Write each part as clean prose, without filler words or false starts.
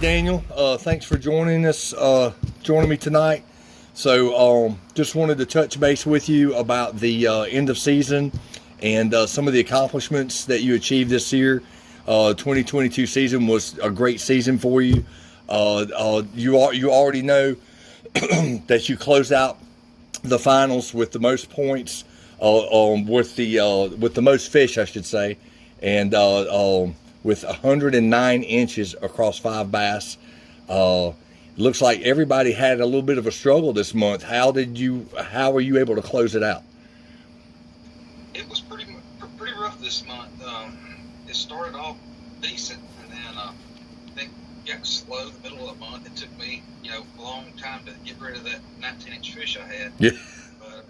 Daniel. Thanks for joining us, joining me tonight. So just wanted to touch base with you about the end of season and some of the accomplishments that you achieved this year. 2022 season was a great season for you. You already know that you closed out the finals with the most points, with the most fish, I should say, and with 109 inches across 5 bass. Looks like everybody had a little bit of a struggle this month. How were you able to close it out? It was pretty rough this month. It started off decent, and then I think it got slow in the middle of the month. It took me, a long time to get rid of that 19-inch fish I had. Yeah. But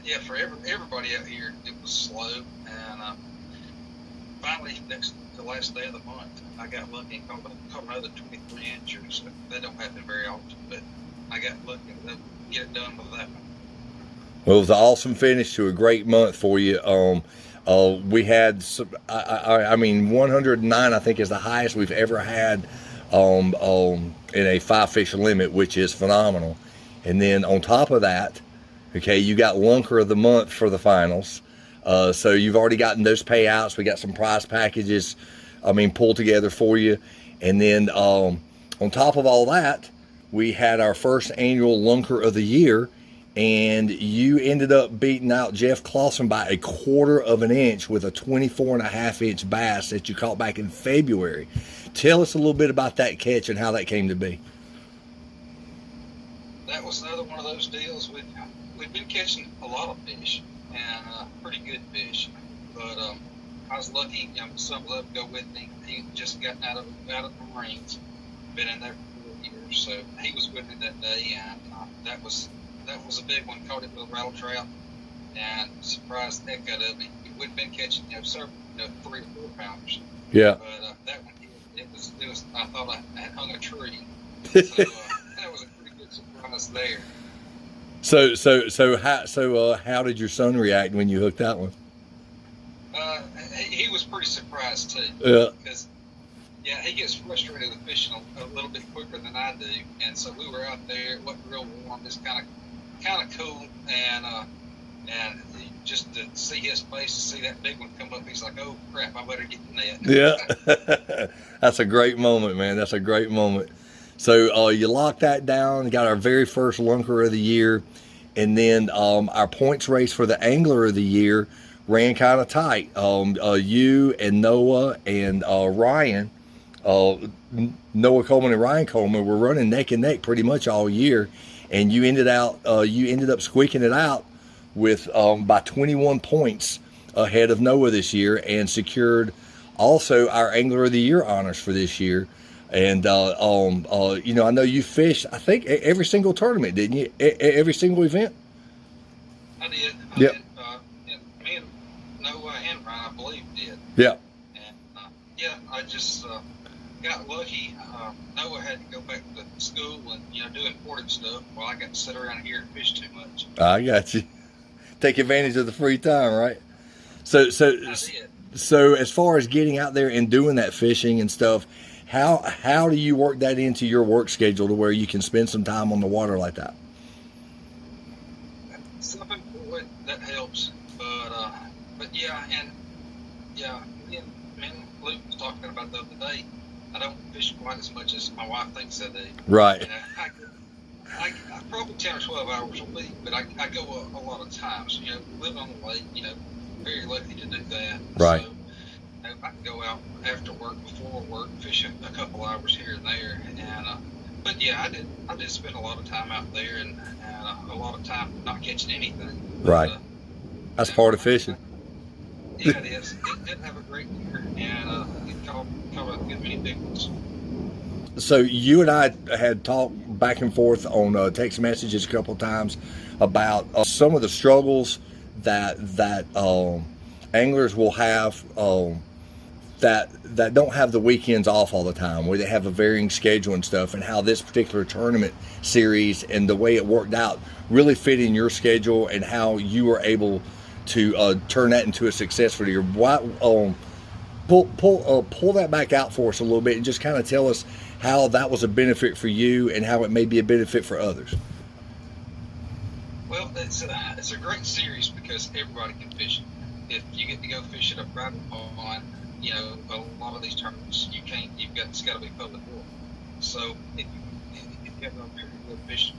yeah, for everybody out here, it was slow, and finally, the last day of the month, I got lucky and caught another 23 inchers. That don't happen very often, but I got lucky to get it done with that one. Well, it was an awesome finish to a great month for you. We had, 109, I think, is the highest we've ever had in a 5-fish limit, which is phenomenal. And then on top of that, okay, you got Lunker of the Month for the finals. So you've already gotten those payouts. We got some prize packages, pulled together for you. And then on top of all that, we had our first annual Lunker of the Year, and you ended up beating out Jeff Clausen by 1/4 of an inch with a 24.5-inch bass that you caught back in February. Tell us a little bit about that catch and how that came to be. That was another one of those deals. We've been catching a lot of fish, and pretty good fish, but I was lucky. Some of them go with me. He just gotten out of the Marines, been in there for 4 years, so he was with me that day, and that was a big one. Caught it with a rattle trout, and surprised the heck out of me. We'd been catching several 3 or 4 pounders. Yeah. But that one, it was. I thought I had hung a tree. So that was a pretty good surprise there. So how did your son react when you hooked that one? He was pretty surprised too. Yeah. Because he gets frustrated with fishing a little bit quicker than I do, and so we were out there. It wasn't real warm. It's kind of cool, and just to see his face, to see that big one come up, he's like, "Oh crap, I better get in that." Yeah. That's a great moment, man. That's a great moment. So you locked that down, got our very first Lunker of the Year, and then our points race for the Angler of the Year ran kind of tight. You and Noah and Ryan, Noah Coleman and Ryan Coleman were running neck and neck pretty much all year, and you ended up squeaking it out with by 21 points ahead of Noah this year, and secured also our Angler of the Year honors for this year. And I know you fished, I think, every single tournament, didn't you? Every single event. I did. Yep. Me and Noah and Ryan, I believe, did. Yeah. And I just got lucky. Noah had to go back to school and do important stuff, while I got to sit around here and fish too much. I got you. Take advantage of the free time, right? So as far as getting out there and doing that fishing and stuff, how do you work that into your work schedule to where you can spend some time on the water like that? Something that helps, but me and Luke was talking about the other day. I don't fish quite as much as my wife thinks I do. Right. I probably 10 or 12 hours a week, but I go a lot of times. Living on the lake, very lucky to do that. Right. So, I can go out after work, before work, fish a couple hours here and there, but I did spend a lot of time out there, and a lot of time not catching anything. Right. That's part of fishing. Yeah, it is. It did have a great year, and it caught a good many big ones. So you and I had talked back and forth on text messages a couple of times about some of the struggles that anglers will have that don't have the weekends off all the time, where they have a varying schedule and stuff, and how this particular tournament series and the way it worked out really fit in your schedule, and how you were able to turn that into a success for the year. Pull that back out for us a little bit and just kind of tell us how that was a benefit for you and how it may be a benefit for others. Well, it's a great series because everybody can fish it. If you get to go fish at a private pond, you know, a lot of these tournaments you can't. It's got to be public water. So if you have an opportunity to go fish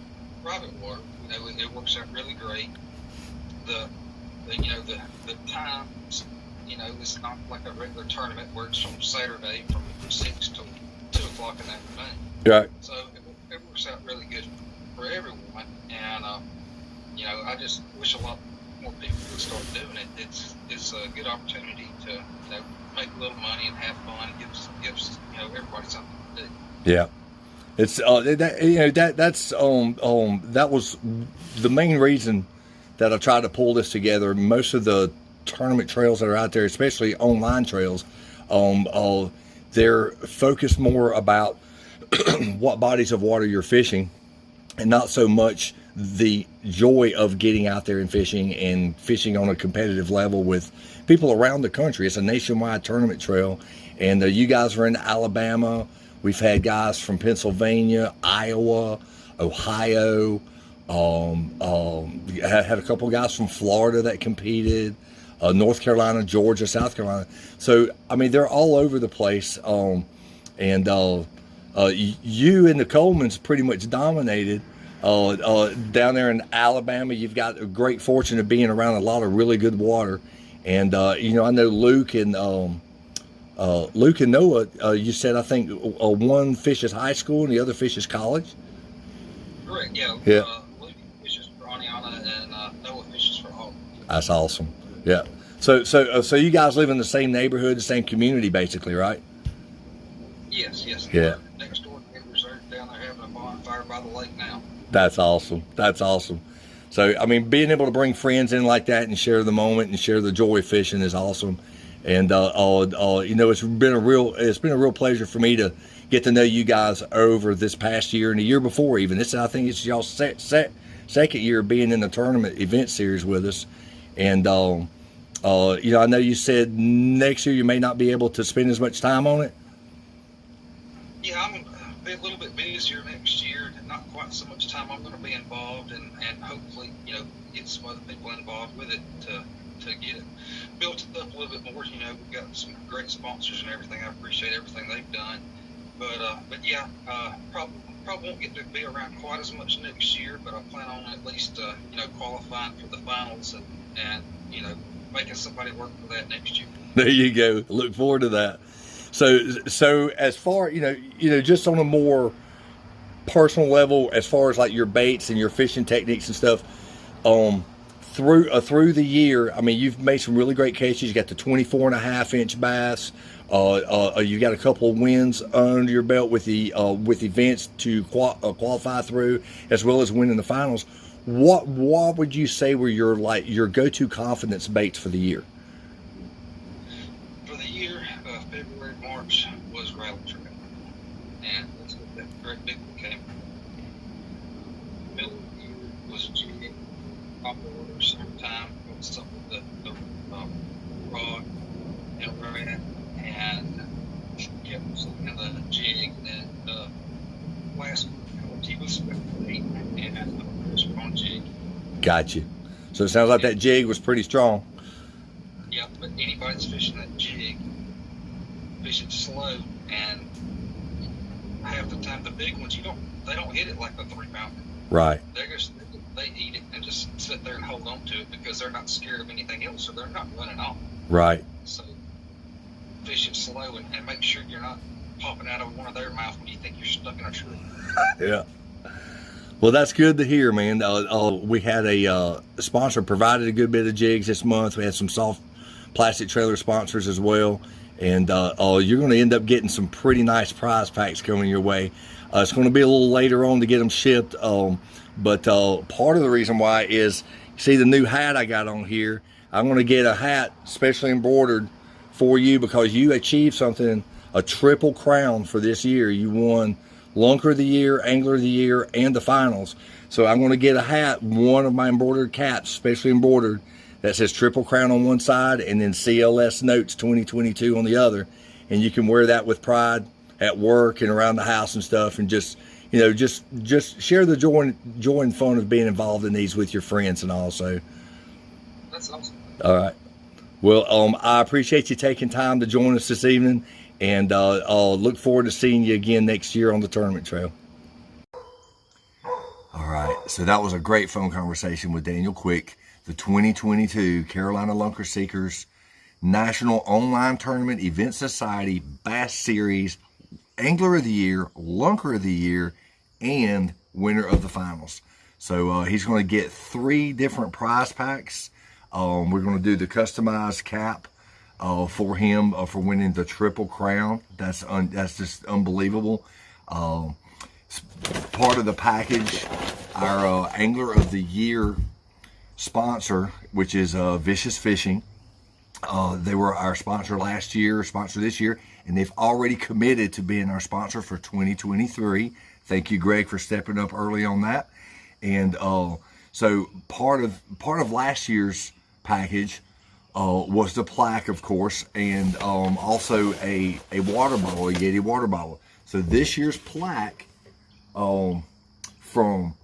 private water, you know, it works out really great. The times, you know, it's not like a regular tournament where it's from Saturday from 6 to 2 o'clock in the afternoon. Right. So it works out really good for everyone, and you know, I just wish a lot more people would start doing it. It's a good opportunity to, you know, make a little money and have fun. It gives you know, everybody something to do. Yeah. It's that was the main reason that I tried to pull this together. Most of the tournament trails that are out there, especially online trails, they're focused more about what bodies of water you're fishing, and not so much the joy of getting out there and fishing on a competitive level with people around the country. It's a nationwide tournament trail, and you guys are in Alabama. We've had guys from Pennsylvania, Iowa, Ohio. Had a couple of guys from Florida that competed, North Carolina, Georgia, South Carolina. So, I mean, they're all over the place. You and the Colemans pretty much dominated. Down there in Alabama, you've got a great fortune of being around a lot of really good water. And, you know, I know Luke and Noah, you said, I think, one fishes high school and the other fishes college? Correct, yeah. Yeah. Luke fishes for Aniana and Noah fishes for Hall. That's awesome. Yeah. So you guys live in the same neighborhood, the same community, basically, right? Yes. Yeah. Next door neighbors are down there having a bonfire by the lake now. That's awesome. So, I mean, being able to bring friends in like that and share the moment and share the joy of fishing is awesome. And you know, it's been a real pleasure for me to get to know you guys over this past year and the year before even. I think it's y'all's second year being in the tournament event series with us. And you know, I know you said next year you may not be able to spend as much time on it. Yeah, I'm going to be a little bit busier next year. Not quite so much time. I'm going to be involved and hopefully, you know, get some other people involved with it to get it built up a little bit more. You know, we've got some great sponsors and everything. I appreciate everything they've done. But yeah, probably won't get to be around quite as much next year. But I plan on at least you know, qualifying for the finals and you know, making somebody work for that next year. There you go. Look forward to that. So as far, you know, just on a more personal level, as far as like your baits and your fishing techniques and stuff, through the year, I mean, you've made some really great catches. You got the 24.5-inch bass. You got a couple of wins under your belt with events to qualify through, as well as winning the finals. What would you say were your go-to confidence baits for the year? For the year, February, March was rattle trap, and that's what that great big one came from. Middle of the year was jig, popular summertime, was something that the rod and ran, and kept something in the jig, and last one he was 8, and on jig. Gotcha. So it sounds like that jig was pretty strong. Yeah, but anybody that's fishing that jig, fishing slow, and half the time the big ones, they don't hit it like the 3-pounder. Right. They eat it and just sit there and hold on to it because they're not scared of anything else, so they're not running off. Right. So fish it slow and make sure you're not popping out of one of their mouths when you think you're stuck in a tree. Yeah. Well, that's good to hear, man. We had a sponsor provided a good bit of jigs this month. We had some soft plastic trailer sponsors as well. And you're going to end up getting some pretty nice prize packs coming your way. It's going to be a little later on to get them shipped. But part of the reason why is, see the new hat I got on here? I'm going to get a hat specially embroidered for you because you achieved something, a triple crown for this year. You won Lunker of the Year, Angler of the Year, and the finals. So I'm going to get a hat, one of my embroidered caps, specially embroidered, that says Triple Crown on one side and then CLS Notes 2022 on the other. And you can wear that with pride at work and around the house and stuff, and just just share the joy and fun of being involved in these with your friends and all. So That's awesome. all right. Well, I appreciate you taking time to join us this evening, and I'll look forward to seeing you again next year on the tournament trail. All right, so that was a great phone conversation with Daniel Quick, the 2022 Carolina Lunker Seekers National Online Tournament Event Society Bass Series Angler of the Year, Lunker of the Year, and winner of the finals. So he's going to get 3 different prize packs. We're going to do the customized cap for him for winning the Triple Crown. That's just unbelievable. Part of the package, our Angler of the Year sponsor, which is Vicious Fishing. They were our sponsor last year, sponsor this year, and they've already committed to being our sponsor for 2023. Thank you, Greg, for stepping up early on that. And so part of last year's package was the plaque, of course, and also a water bottle, a Yeti water bottle. So this year's plaque from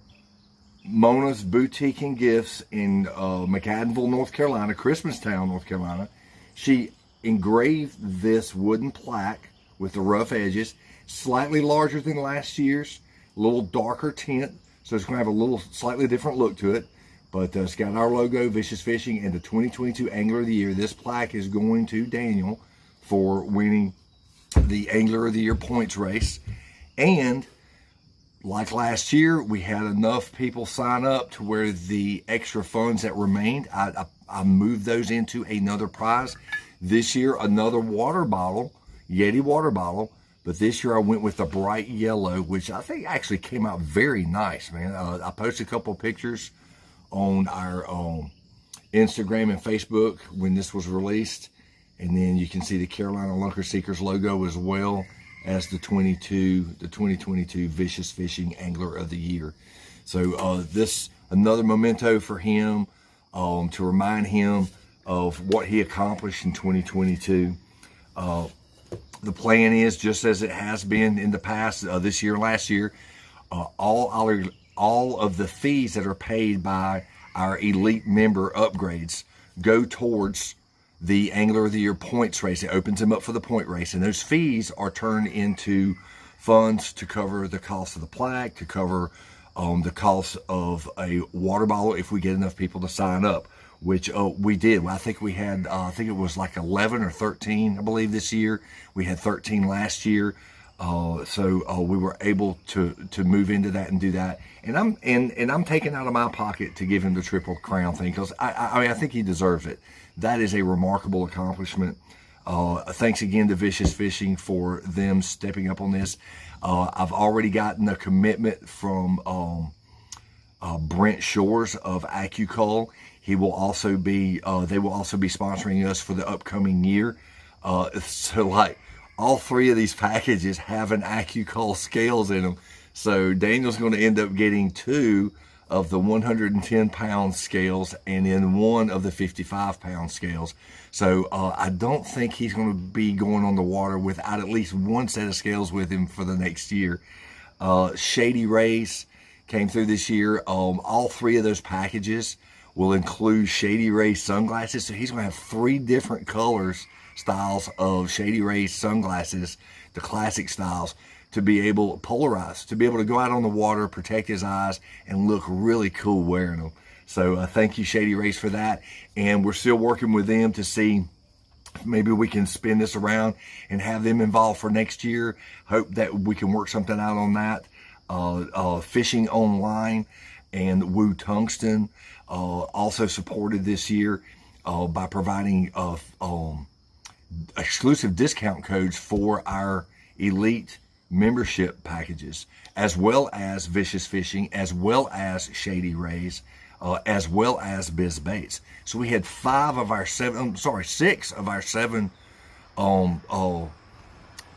Mona's Boutique and Gifts in McAdenville, North Carolina, Christmastown, North Carolina. She engraved this wooden plaque with the rough edges, slightly larger than last year's, a little darker tint, so it's going to have a little slightly different look to it. But it's got our logo, Vicious Fishing, and the 2022 Angler of the Year. This plaque is going to Daniel for winning the Angler of the Year points race. And like last year, we had enough people sign up to where the extra funds that remained, I moved those into another prize. This year, another water bottle, Yeti water bottle, but this year I went with the bright yellow, which I think actually came out very nice, man. I posted a couple of pictures on our Instagram and Facebook when this was released, and then you can see the Carolina Lunker Seekers logo as well as the 2022 Vicious Fishing Angler of the Year. So this another memento for him, to remind him of what he accomplished in 2022. The plan is, just as it has been in the past, this year and last year, all of the fees that are paid by our elite member upgrades go towards the Angler of the Year points race. It opens them up for the point race, and those fees are turned into funds to cover the cost of the plaque, to cover the cost of a water bottle if we get enough people to sign up, which we did. I think we had, I think it was like 11 or 13, I believe, this year. We had 13 last year. So we were able to move into that and do that, and I'm taking out of my pocket to give him the Triple Crown thing, because I mean, I think he deserves it. That is a remarkable accomplishment. Thanks again to Vicious Fishing for them stepping up on this. I've already gotten a commitment from Brent Shores of AccuCull. He will also be they will also be sponsoring us for the upcoming year. So like, all 3 of these packages have an AccuCull scales in them. So Daniel's going to end up getting 2 of the 110-pound scales and then 1 of the 55-pound scales. So I don't think he's going to be going on the water without at least 1 set of scales with him for the next year. Shady Rays came through this year. All 3 of those packages will include Shady Ray sunglasses. So he's going to have 3 different styles of Shady Ray sunglasses, the classic styles, to be able, polarized, to be able to go out on the water, protect his eyes, and look really cool wearing them. So thank you, Shady Rays, for that. And we're still working with them to see maybe we can spin this around and have them involved for next year. Hope that we can work something out on that. Fishing Online and Woo Tungsten also supported this year by providing exclusive discount codes for our elite membership packages, as well as Vicious Fishing, as well as Shady Rays, as well as Biz Baits. So we had 6 of our 7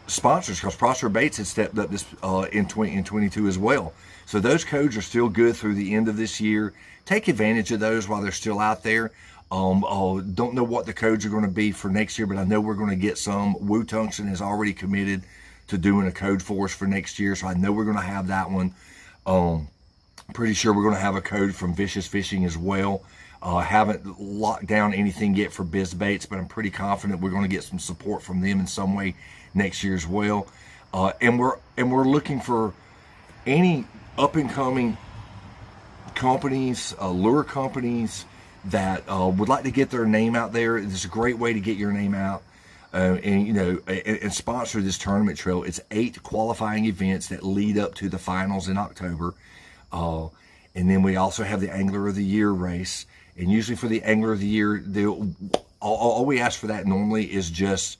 sponsors, because Prosper Baits had stepped up this in 2022 as well. So those codes are still good through the end of this year. Take advantage of those while they're still out there. Don't know what the codes are going to be for next year, but I know we're going to get some. Woo Tungsten has already committed to doing a code for us for next year. So I know we're going to have that one. Pretty sure we're going to have a code from Vicious Fishing as well. Haven't locked down anything yet for Biz Baits, but I'm pretty confident we're going to get some support from them in some way next year as well. And we're looking for any up and coming companies, lure companies that would like to get their name out there. It's a great way to get your name out. And sponsor this tournament trail. It's 8 qualifying events that lead up to the finals in October. And then we also have the Angler of the Year race. And usually for the Angler of the Year, all we ask for that normally is just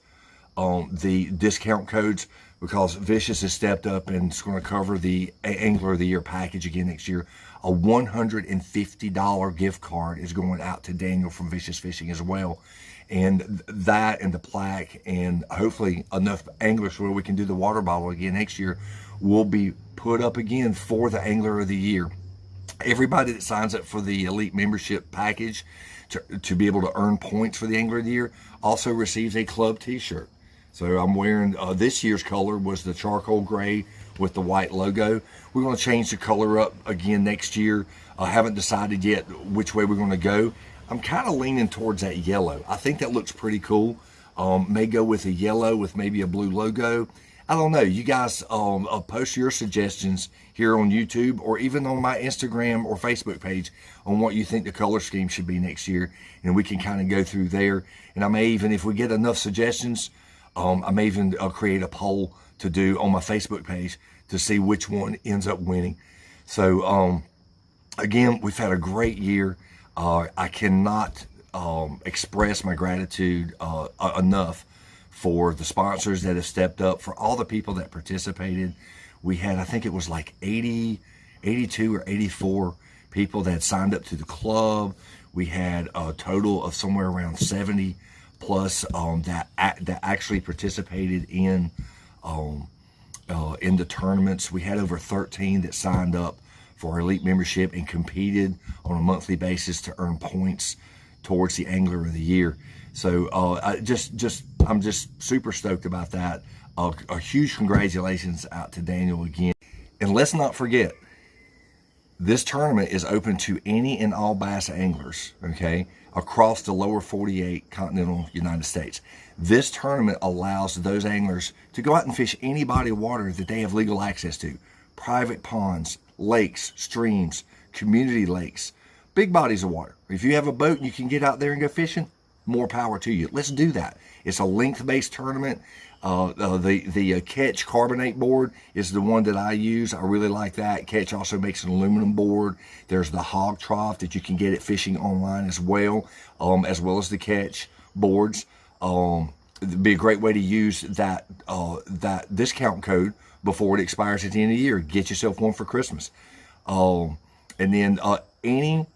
the discount codes, because Vicious has stepped up and it's going to cover the Angler of the Year package again next year. A $150 gift card is going out to Daniel from Vicious Fishing as well. And that and the plaque and hopefully enough anglers where we can do the water bottle again next year will be put up again for the Angler of the Year. Everybody that signs up for the elite membership package to be able to earn points for the Angler of the Year also receives a club t-shirt. So I'm wearing, this year's color was the charcoal gray with the white logo. We're going to change the color up again next year. I haven't decided yet which way we're going to go. I'm kind of leaning towards that yellow. I think that looks pretty cool. May go with a yellow with maybe a blue logo. I don't know. You guys post your suggestions here on YouTube or even on my Instagram or Facebook page on what you think the color scheme should be next year. And we can kind of go through there. And I may even, if we get enough suggestions, I may even create a poll to do on my Facebook page to see which one ends up winning. So, again, we've had a great year. I cannot express my gratitude enough for the sponsors that have stepped up, for all the people that participated. We had, I think it was like 82 or 84 people that signed up to the club. We had a total of somewhere around 70 plus that actually participated in the tournaments. We had over 13 that signed up for our elite membership and competed on a monthly basis to earn points towards the Angler of the Year. So I'm just super stoked about that. A huge congratulations out to Daniel again. And let's not forget, this tournament is open to any and all bass anglers, okay, across the lower 48 continental United States. This tournament allows those anglers to go out and fish any body of water that they have legal access to. Private ponds, lakes, streams, community lakes, big bodies of water. If you have a boat and you can get out there and go fishing, more power to you. Let's do that. It's a length-based tournament. The Catch carbonate board is the one that I use. I really like that. Catch also makes an aluminum board. There's the hog trough that you can get at Fishing Online as well as the Catch boards. It'd be a great way to use that discount code before it expires at the end of the year. Get yourself one for Christmas. And then any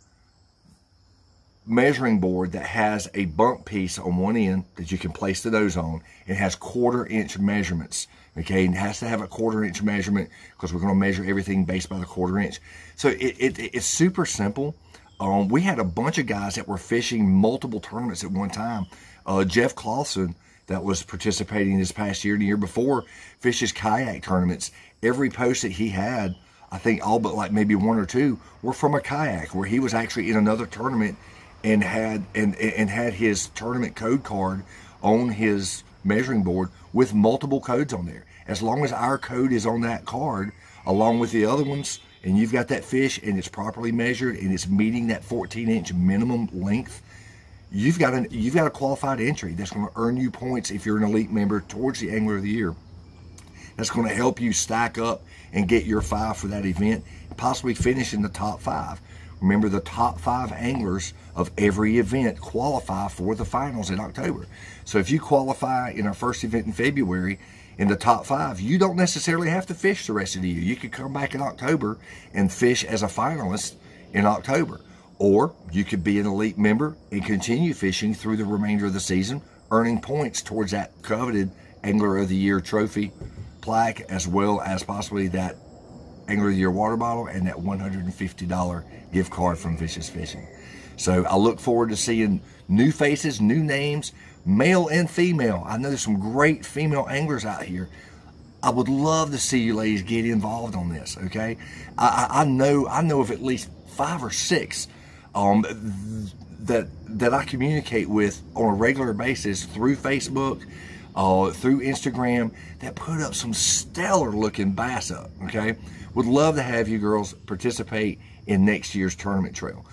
measuring board that has a bump piece on one end that you can place the nose on, it has 1/4 inch measurements, okay, and it has to have a 1/4 inch measurement because we're going to measure everything based by the 1/4 inch. So it's super simple. We had a bunch of guys that were fishing multiple tournaments at one time. Jeff Clausen, that was participating this past year and the year before, fishes kayak tournaments. Every post that he had, I think all but like maybe 1 or 2 were from a kayak where he was actually in another tournament and had his tournament code card on his measuring board with multiple codes on there. As long as our code is on that card along with the other ones, and you've got that fish and it's properly measured and it's meeting that 14-inch minimum length, you've got a qualified entry that's going to earn you points if you're an elite member towards the Angler of the Year. That's going to help you stack up and get your 5 for that event, possibly finish in the top 5. Remember, the top 5 anglers of every event qualify for the finals in October. So if you qualify in our first event in February in the top 5, you don't necessarily have to fish the rest of the year. You could come back in October and fish as a finalist in October. Or you could be an elite member and continue fishing through the remainder of the season, earning points towards that coveted Angler of the Year trophy plaque, as well as possibly that Angler of the Year water bottle and that $150 gift card from Vicious Fishing. So I look forward to seeing new faces, new names, male and female. I know there's some great female anglers out here. I would love to see you ladies get involved on this. Okay, I know of at least 5 or 6 that I communicate with on a regular basis through Facebook, through Instagram, that put up some stellar looking bass up. Okay, would love to have you girls participate in next year's tournament trail.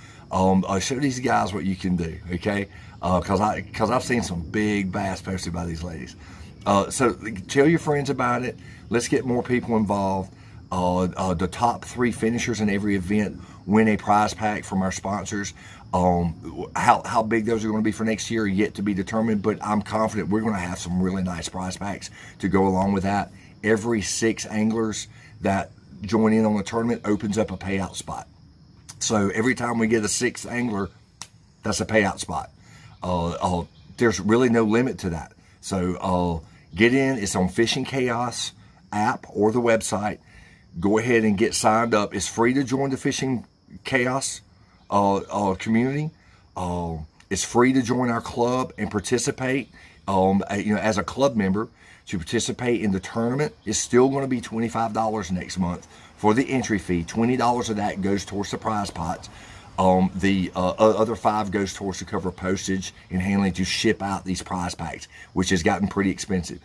Show these guys what you can do. Okay, because I've seen some big bass posted by these ladies. So tell your friends about it. Let's get more people involved. The top 3 finishers in every event win a prize pack from our sponsors. How big those are going to be for next year are yet to be determined, but I'm confident we're going to have some really nice prize packs to go along with that. Every 6 anglers that join in on the tournament opens up a payout spot. So every time we get a 6th angler, that's a payout spot. There's really no limit to that. So get in. It's on Fishing Chaos app or the website. Go ahead and get signed up. It's free to join the Fishing Chaos community. It's free to join our club and participate. As a club member, to participate in the tournament is still going to be $25 next month for the entry fee. $20 of that goes towards the prize pots. The other $5 goes towards to cover postage and handling to ship out these prize packs, which has gotten pretty expensive.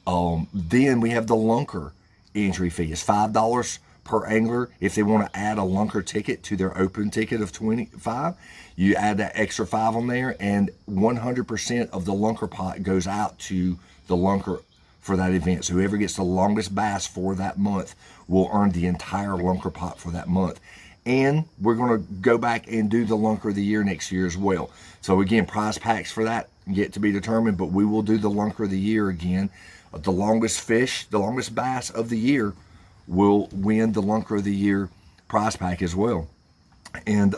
Then we have the lunker entry fee. It's $5 per angler. If they want to add a lunker ticket to their open ticket of $25, you add that extra $5 on there, and 100% of the lunker pot goes out to the lunker for that event. So whoever gets the longest bass for that month will earn the entire lunker pot for that month. And we're going to go back and do the lunker of the year next year as well. So again, prize packs for that yet to be determined, but we will do the lunker of the year again. The longest fish, the longest bass of the year will win the lunker of the year prize pack as well. And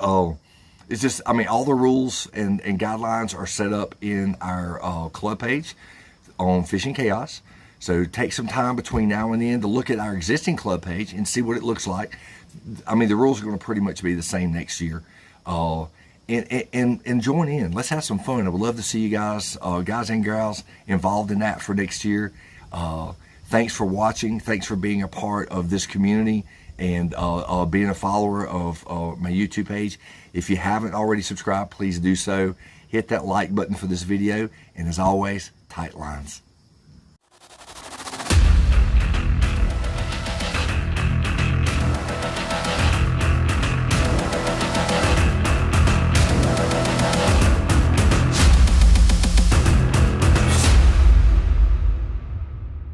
it's just, all the rules and guidelines are set up in our club page on Fishing Chaos. So take some time between now and then to look at our existing club page and see what it looks like. The rules are going to pretty much be the same next year. And join in. Let's have some fun. I would love to see you guys, guys and girls, involved in that for next year. Thanks for watching. Thanks for being a part of this community and being a follower of my YouTube page. If you haven't already subscribed, please do so. Hit that like button for this video. And as always, tight lines.